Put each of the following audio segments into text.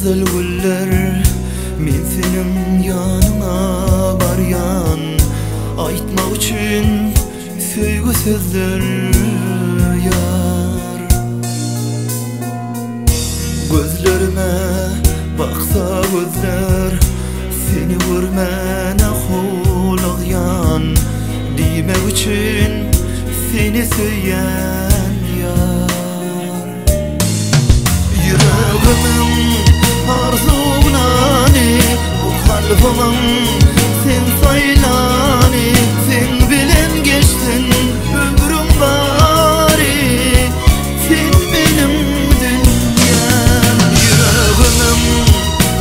güzel güller men senin yanına baryan, aytmak üçün söýgü sözler yar. Gözlerime baksa gözler, seni görmene hulagyan, diýmek üçün seni söyleyen yar. Yüreğimin arzunani, bu kalbimin sen saylani, sen bilen geçtin ömrüm bari, sen benim dünyam. Yüreğimin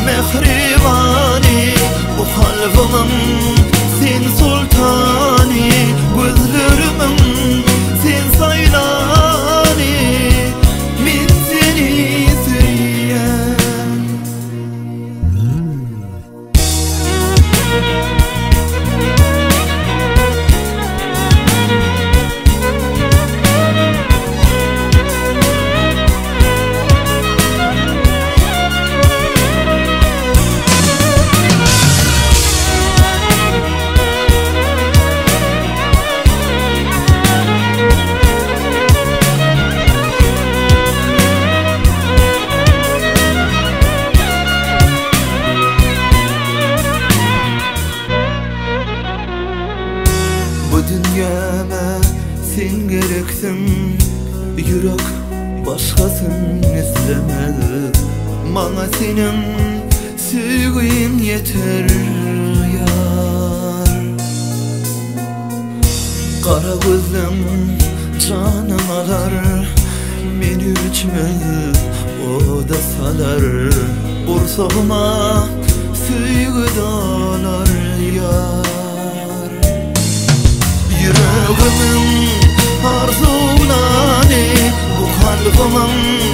mehribani, bu kalbimin sen sultani, gözlerimin sen saylani, min seni söyleyen. Bu dünyama sen gereksin, yürek başkasın istemedi. Bana senin sevgin yeter yar. Kara gözlüm canım alar, beni üçmez o da salar. Kursağıma sevgi dalar yar. Yüreğimin arzunani, bu kalbimin